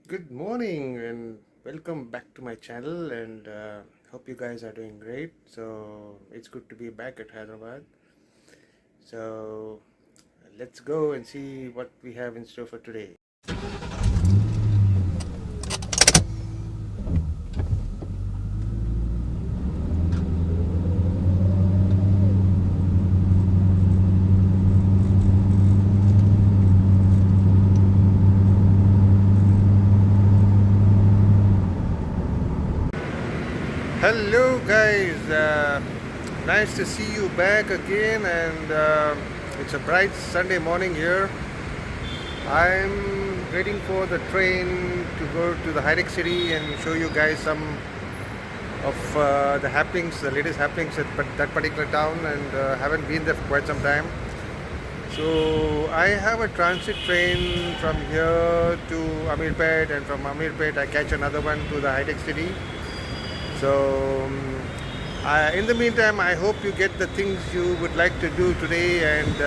Good morning and welcome back to my channel and hope you guys are doing great. So it's good to be back at Hyderabad. So let's go and see what we have in store for today. Hello guys, nice to see you back again and it's a bright Sunday morning here. I'm waiting for the train to go to the High-Tech City and show you guys some of the happenings, the latest happenings at that particular town, and haven't been there for quite some time. So I have a transit train from here to Amirpet, and from Amirpet I catch another one to the High-Tech City. So in the meantime, I hope you get the things you would like to do today, and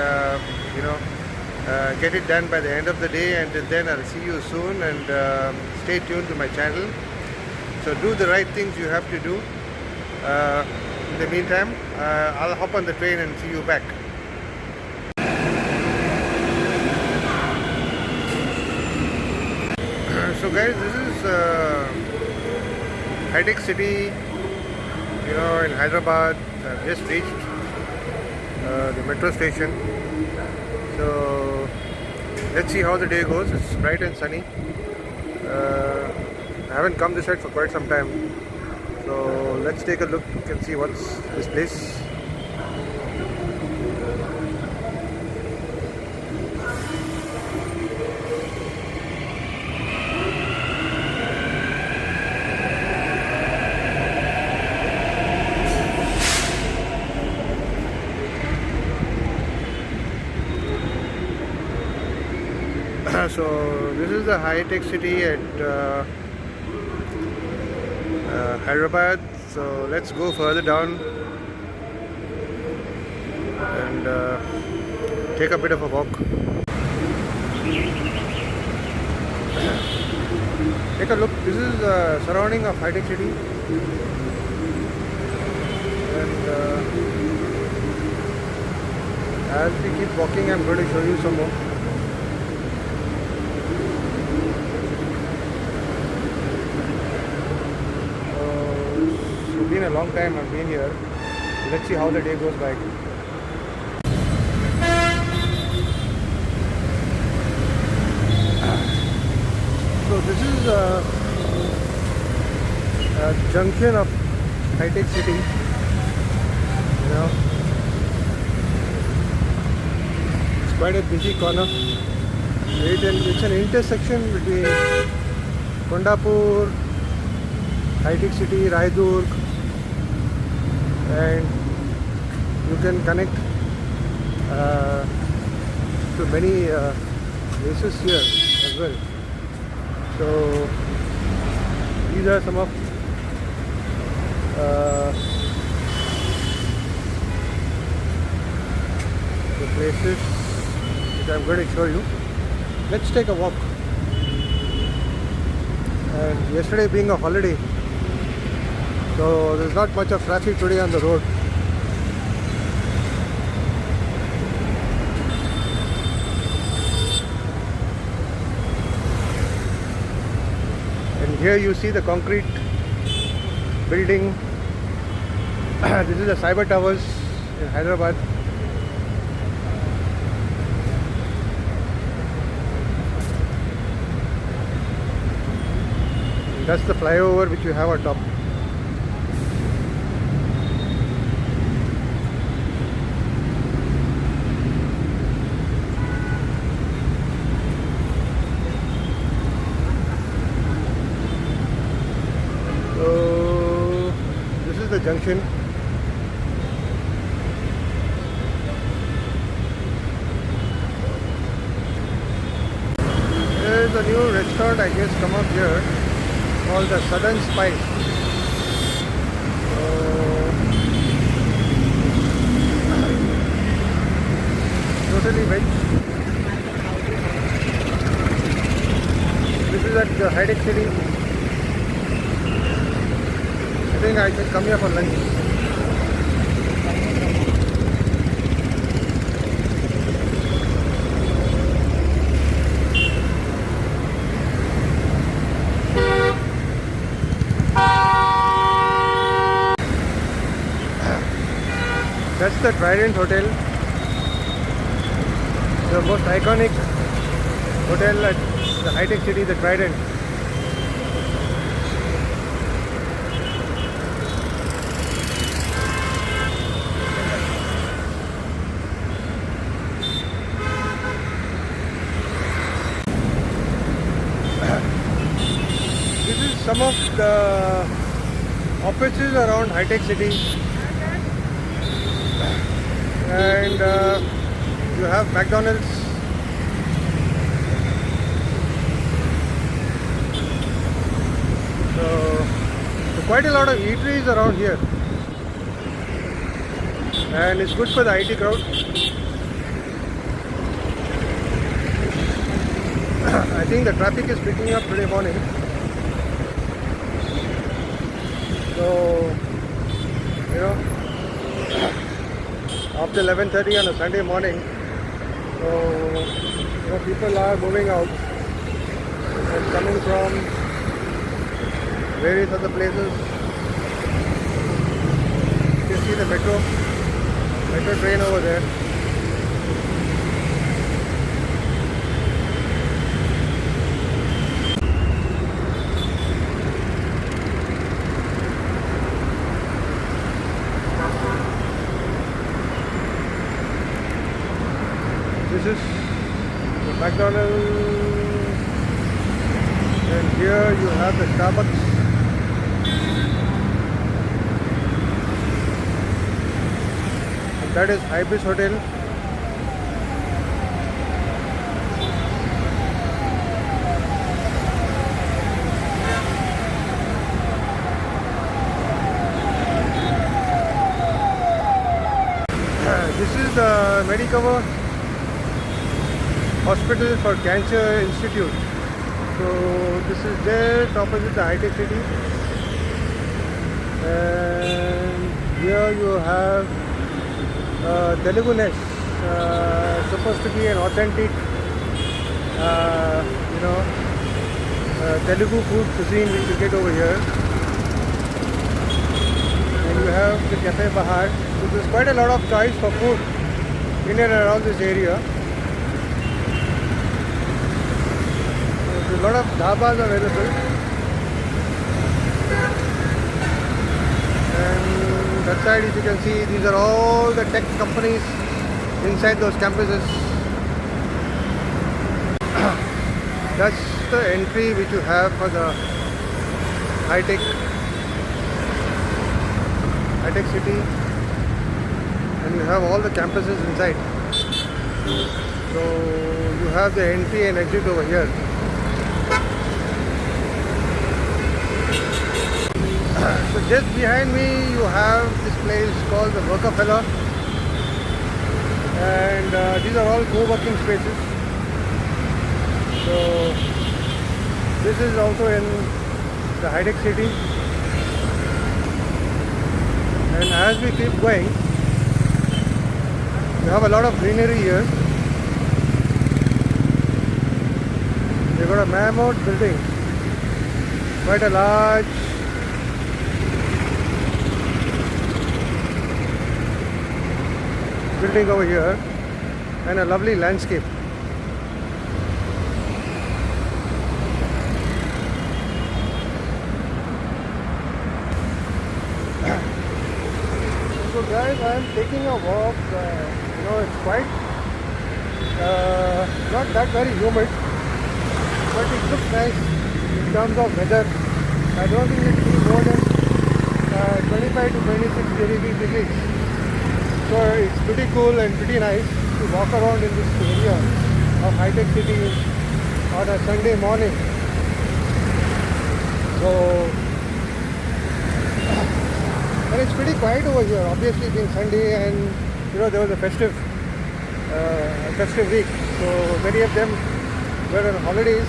get it done by the end of the day. And then I'll see you soon, and stay tuned to my channel. So do the right things you have to do. In the meantime, I'll hop on the train and see you back. So guys, this is High-Tech City, in Hyderabad. I've just reached the metro station. So let's see how the day goes. It's bright and sunny. I haven't come this side for quite some time. So let's take a look and see what's this place. So this is the High-Tech City at Hyderabad. So let's go further down and take a bit of a walk. Take a look. This is the surrounding of High-Tech City, and as we keep walking, I'm going to show you some more. It's been a long time I've been here. Let's see how the day goes by. So this is a junction of High-Tech City. It's quite a busy corner. It's an intersection between Kondapur, High-Tech City, Raidurg, and you can connect to many places here as well. So these are some of the places which I'm going to show you. Let's take a walk. And yesterday being a holiday, so there's not much of traffic today on the road. And here you see the concrete building. This is the Cyber Towers in Hyderabad. That's the flyover which you have on top. So this is the junction. There is a new restaurant I guess come up here called the Southern Spice. Totally veg. this is at the High Tech City. I think I should come here for lunch. That's the Trident Hotel, the most iconic hotel at the High Tech City, the Trident. This is some of the offices around High Tech City. And you have McDonald's. So quite a lot of eateries around here, and it's good for the IT crowd. I think the traffic is picking up today morning, so you know, after 11:30 on a Sunday morning, so you know, people are moving out and coming from various other places. You can see the metro train over there. This is the McDonald's, and here you have the Starbucks. And that is Ibis Hotel. This is the Medicover Hospital for Cancer Institute. So this is just opposite the High Tech City, and here you have Telugu Nest, supposed to be an authentic, Telugu food cuisine which you get over here. And you have the Cafe Bahar. So there's quite a lot of choice for food in and around this area. A lot of dhabas available, and that side, as you can see, these are all the tech companies inside those campuses. That's the entry which you have for the high tech city, and you have all the campuses inside. So you have the entry and exit over here. So just behind me you have this place called the Rockefeller, and these are all co-working spaces. So this is also in the High Tech City, and as we keep going, we have a lot of greenery here. We've got a mammoth building, quite a large building over here, and a lovely landscape. So guys, I am taking a walk. It's quite not that very humid, but it looks nice in terms of weather. I don't think it will be more than 25 to 26 degrees. So it's pretty cool and pretty nice to walk around in this area of High Tech City on a Sunday morning. So, and it's pretty quiet over here, obviously being Sunday, and there was a festive week, so many of them were on holidays.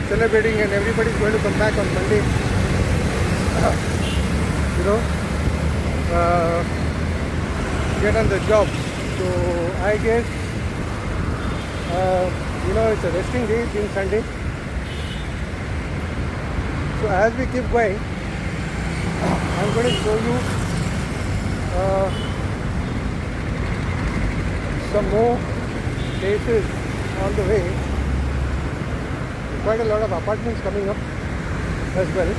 celebrating, and everybody is going to come back on Monday. You know, get on the job. So I guess it's a resting day being Sunday. So as we keep going, I'm going to show you some more places on the way. Quite a lot of apartments coming up as well.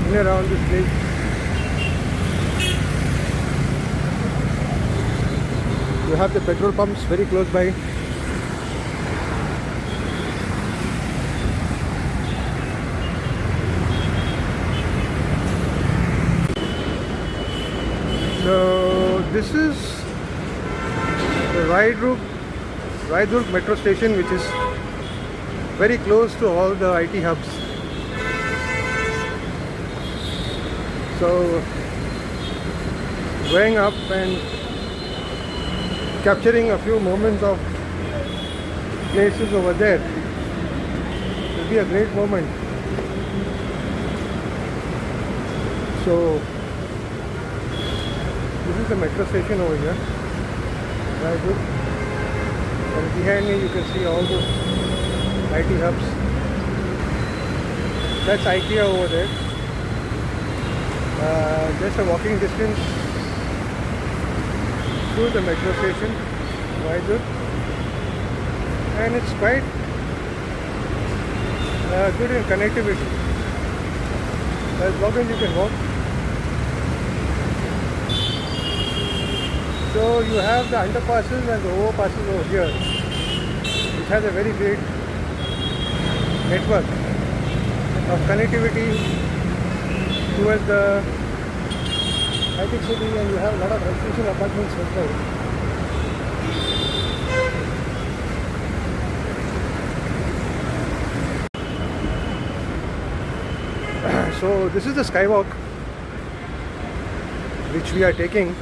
In and around this place. You have the petrol pumps very close by. So this is the Raidurg metro station, which is very close to all the IT hubs. So going up and capturing a few moments of places over there will be a great moment. So this is the metro station over here, very good. And behind me you can see all the IT hubs. That's IKEA over there. Just a walking distance to the metro station, very good. And it's quite good in connectivity. As long as you can walk. So you have the underpasses and the overpasses over here, which has a very great network of connectivity towards the high-tech city, and you have a lot of residential apartments as well. So this is the skywalk which we are taking,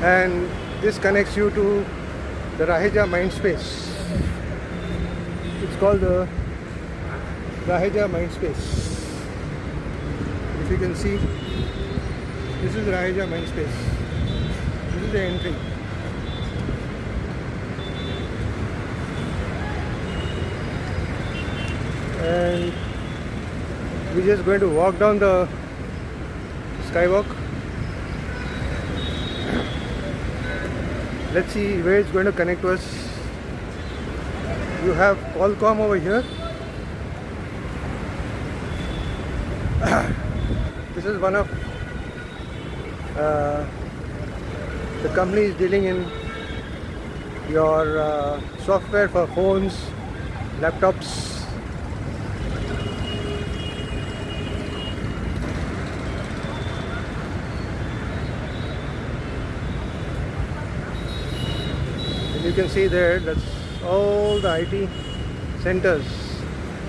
and this connects you to the Raheja Mindspace. It's called the Raheja Mindspace. If you can see, this is Raheja Mindspace. This is the entry. And we're just going to walk down the skywalk. Let's see where it's going to connect to us. You have Qualcomm over here. This is one of the companies dealing in your software for phones, laptops. And you can see there, that's all the IT centers,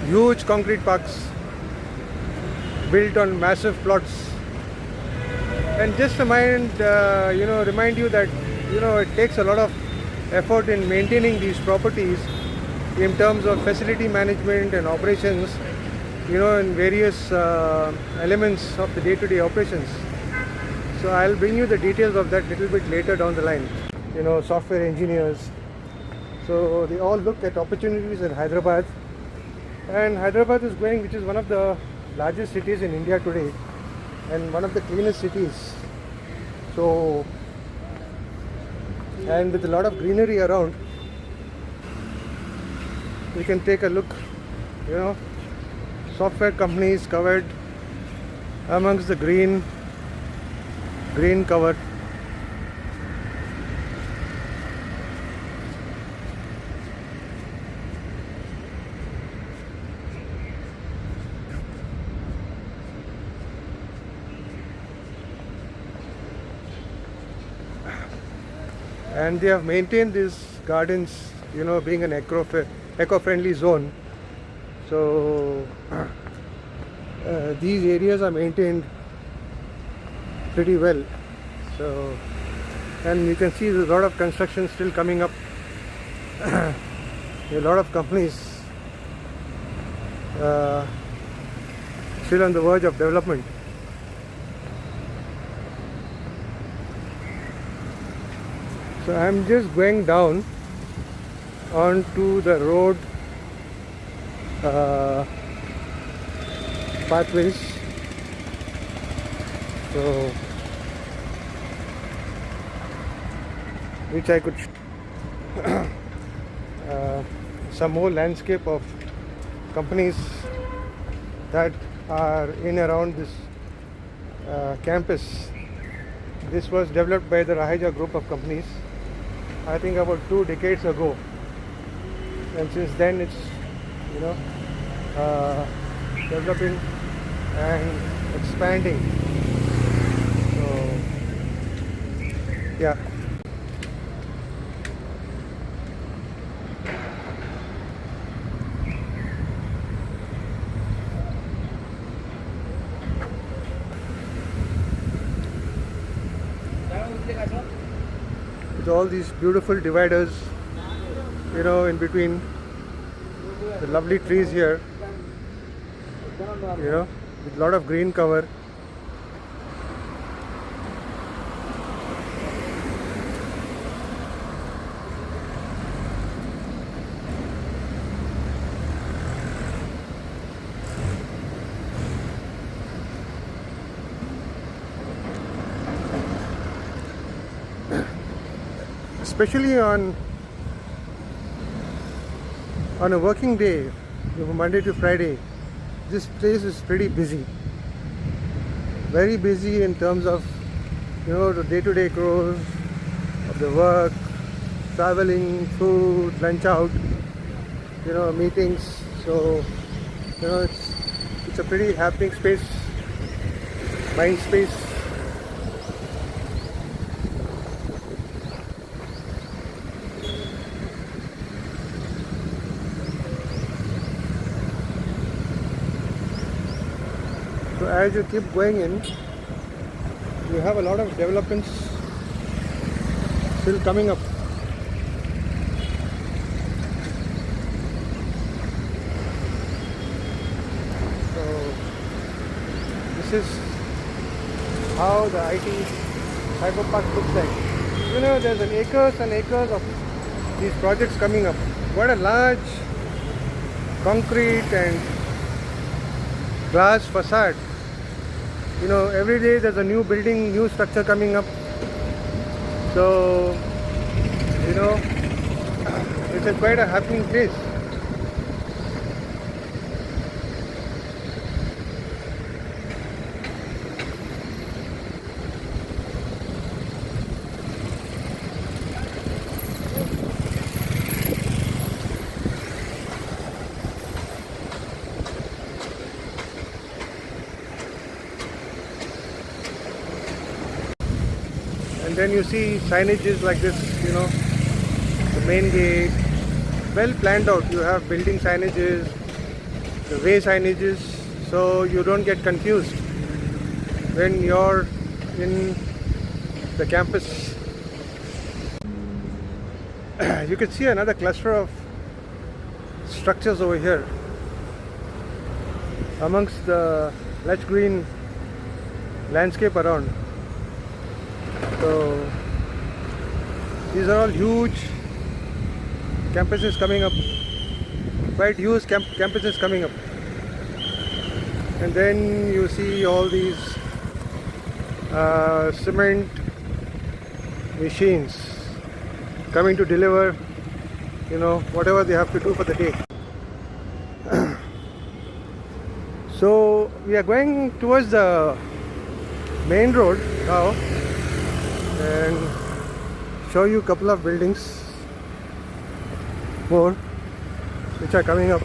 huge concrete parks built on massive plots. And just to remind you that it takes a lot of effort in maintaining these properties in terms of facility management and operations, in various elements of the day-to-day operations. So I'll bring you the details of that little bit later down the line. Software engineers, so they all look at opportunities in Hyderabad, and Hyderabad is which is one of the largest cities in India today and one of the cleanest cities. So, and with a lot of greenery around, you can take a look. Software companies covered amongst the green cover. And they have maintained these gardens, being an eco-friendly zone. So these areas are maintained pretty well. So and you can see there's a lot of construction still coming up. A lot of companies still on the verge of development. So I'm just going down onto the road pathways. So which I could some more landscape of companies that are in around this campus. This was developed by the Raheja group of companies, I think about 2 decades ago, and since then it's developing and expanding. So yeah. With all these beautiful dividers, in between the lovely trees here, with a lot of green cover. Especially on a working day, Monday to Friday, this place is pretty busy. Very busy in terms of the day-to-day chores of the work, traveling, food, lunch out, meetings. So it's a pretty happening space, mind space. So as you keep going in, you have a lot of developments still coming up. So this is how the IT Cyber Park looks like. There's an acres and acres of these projects coming up. What a large concrete and glass facade. Every day there's a new building, new structure coming up. So, it's quite a happening place. And then you see signages like this, the main gate, well planned out. You have building signages, the way signages, so you don't get confused when you're in the campus. You can see another cluster of structures over here amongst the lush green landscape around. So these are all huge campuses coming up, quite huge campuses coming up. And then you see all these cement machines coming to deliver, whatever they have to do for the day. So we are going towards the main road now and show you a couple of buildings more which are coming up.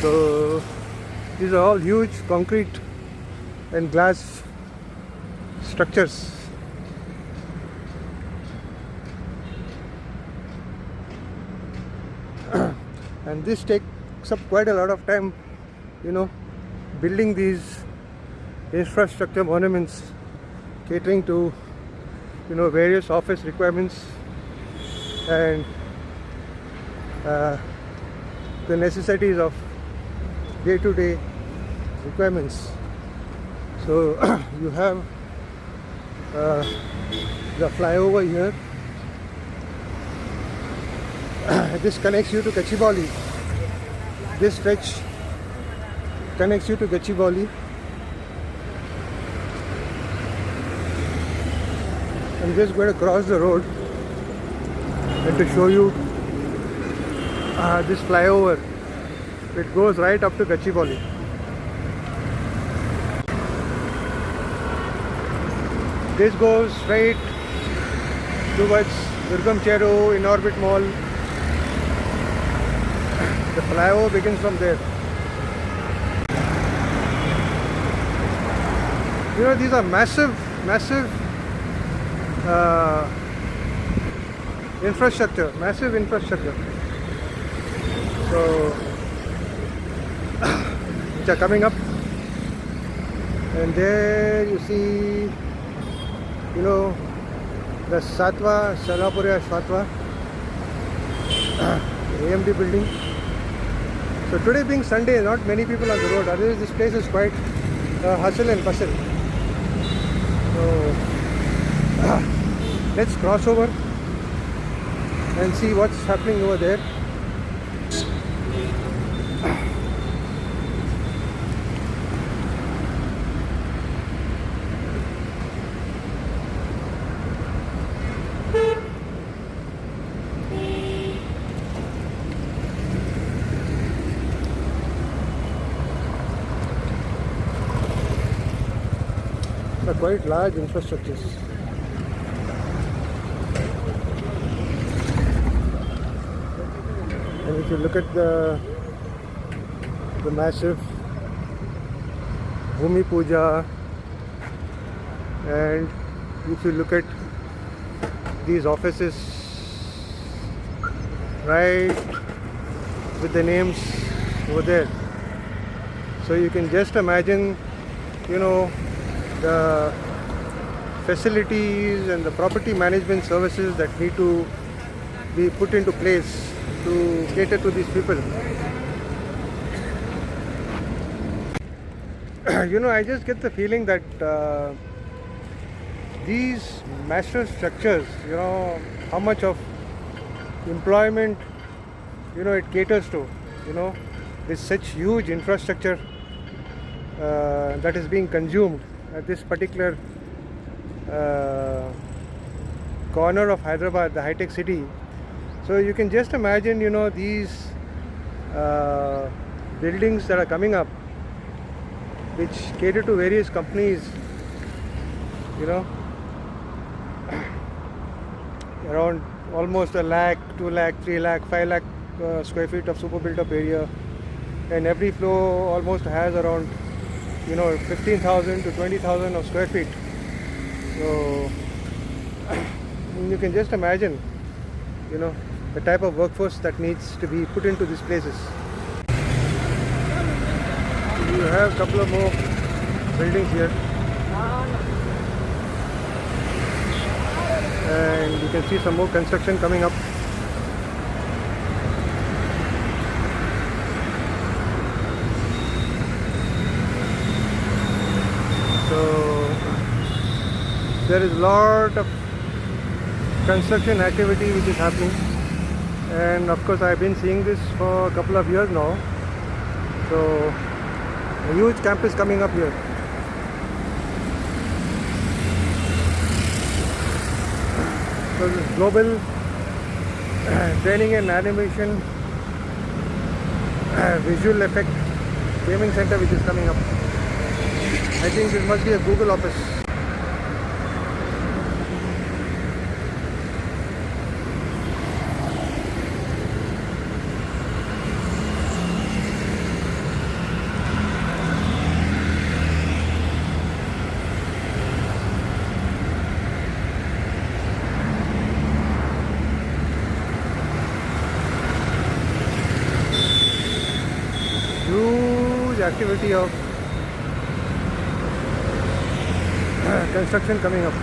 So these are all huge concrete and glass structures. And this takes up quite a lot of time you know, building these infrastructure monuments catering to, you know, various office requirements and the necessities of day-to-day requirements. So you have the flyover here. This connects you to Gachibowli. This stretch connects you to Gachibowli. I'm just going to cross the road and to show you this flyover. It goes right up to Gachibowli. This goes straight towards Durgam Cheru, In Orbit Mall. The flyover begins from there. You know, these are massive infrastructure, massive infrastructure. So, which are coming up. And there you see, you know, the Satwa, Salapuria Satwa, AMD building. So today being Sunday, not many people on the road. Otherwise, this place is quite hustle and bustle. So let's cross over and see what's happening over there. Are quite large infrastructures. And if you look at the massive Bhumi Puja, and if you look at these offices right with the names over there, so you can just imagine, you know, the facilities and the property management services that need to be put into place to cater to these people. You know, I just get the feeling that these massive structures, you know, how much of employment, you know, it caters to, you know, with such huge infrastructure that is being consumed at this particular corner of Hyderabad, the high-tech city. So you can just imagine, you know, these buildings that are coming up, which cater to various companies, you know, around almost 1 lakh, 2 lakh, 3 lakh, 5 lakh square feet of super built up area, and every floor almost has around, you know, 15,000 to 20,000 of square feet. So you can just imagine, you know, the type of workforce that needs to be put into these places. You have a couple of more buildings here, and you can see some more construction coming up. So there is a lot of construction activity which is happening, and of course I've been seeing this for a couple of years now. So a huge campus coming up here. So this global training and animation visual effect gaming center which is coming up. I think this must be a Google office. Huge activity of construction coming up.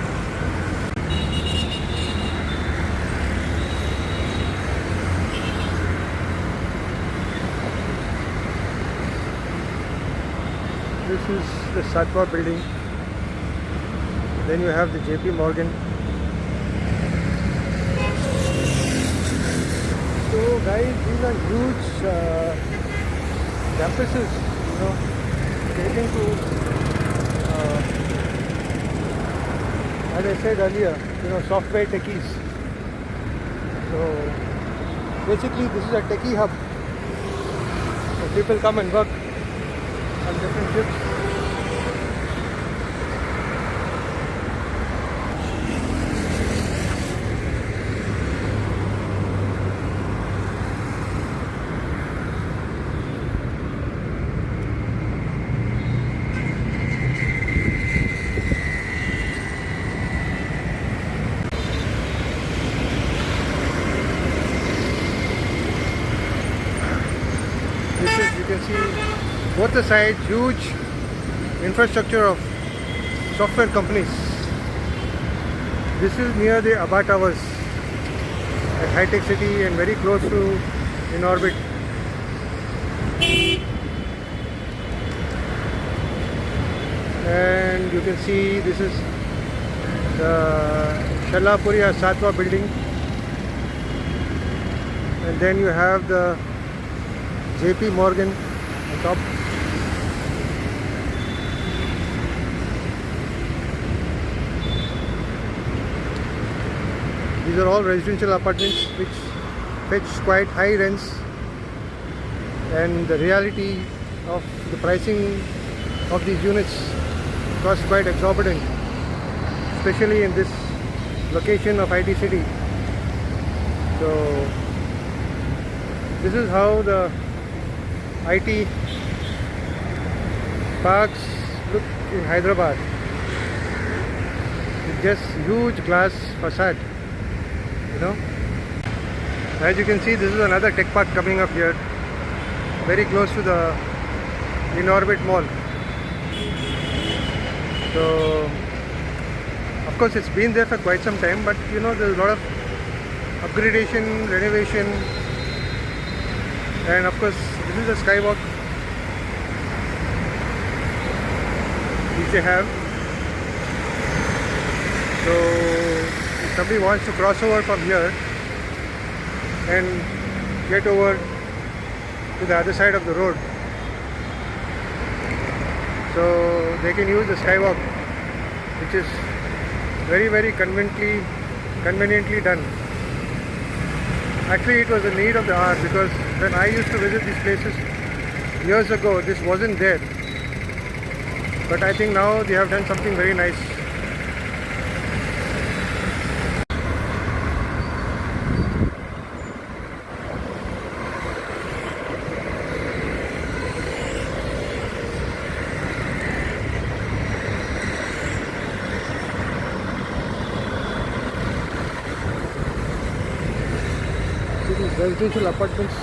This is the Satwa building. Then you have the JP Morgan. So guys, these are huge campuses, you know, catering to, as I said earlier, you know, software techies. So basically this is a techie hub. So people come and work on different shifts. You can see both the sides, huge infrastructure of software companies. This is near the Abha Towers at High Tech City and very close to In Orbit. And you can see this is the Shallapuria Satwa building, and then you have the JP Morgan on top. These are all residential apartments which fetch quite high rents, and the reality of the pricing of these units cost quite exorbitant, especially in this location of IT city. So this is how the IT parks look in Hyderabad. It's just huge glass facade, you know. As you can see, this is another tech park coming up here, very close to the In Orbit Mall. So of course it's been there for quite some time, but you know, there's a lot of upgradation, renovation, and of course this is the skywalk which they have. So if somebody wants to cross over from here and get over to the other side of the road, so they can use the skywalk, which is very conveniently done. Actually, it was a need of the hour, because when I used to visit these places years ago, this wasn't there. But I think now they have done something very nice. These residential apartments,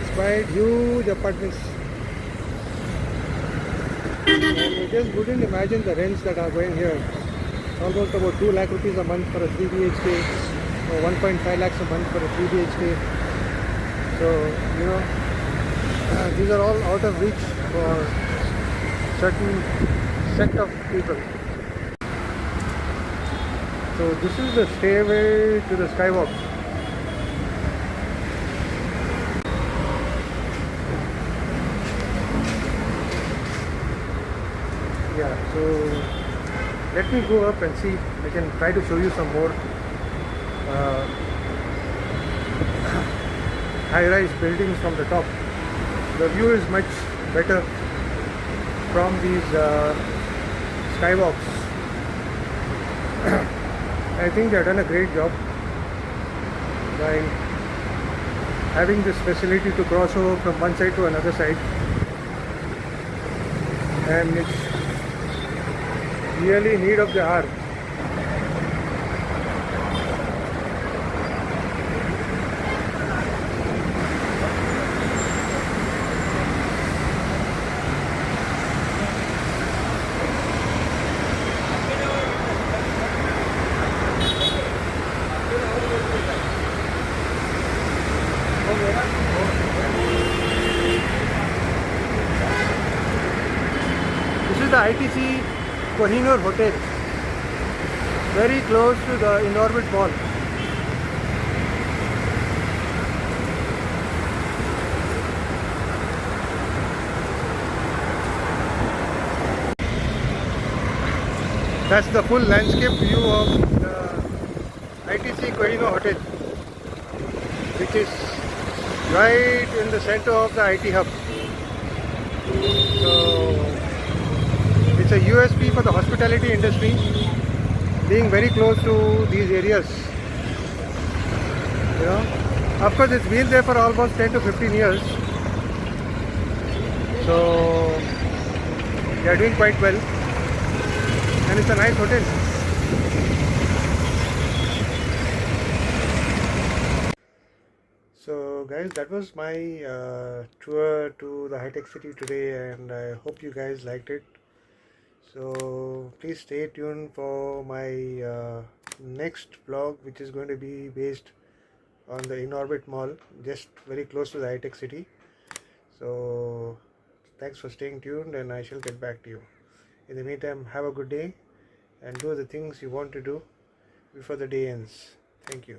it's quite huge apartments, and you just wouldn't imagine the rents that are going here. Almost about 2 lakh rupees a month for a 3 BHK, or 1.5 lakhs a month for a 3 BHK. So you know, these are all out of reach for certain set of people. So this is the stairway to the skywalk. Yeah, so let me go up and see. I can try to show you some more high-rise buildings from the top. The view is much better from these skywalks. I think they have done a great job by having this facility to cross over from one side to another side, and it's really need of the hour. is the ITC Kohinoor Hotel, very close to the Inorbit Mall. That's the full landscape view of the ITC Kohinoor Hotel, which is right in the center of the IT hub. So it's a USP for the hospitality industry, being very close to these areas. You know, of course, it's been there for almost 10 to 15 years. So they are doing quite well, and it's a nice hotel. So guys, that was my tour to the high-tech city today, and I hope you guys liked it. So please stay tuned for my next vlog, which is going to be based on the Inorbit Mall, just very close to the high-tech city. So thanks for staying tuned, and I shall get back to you. In the meantime, have a good day and do the things you want to do before the day ends. Thank you.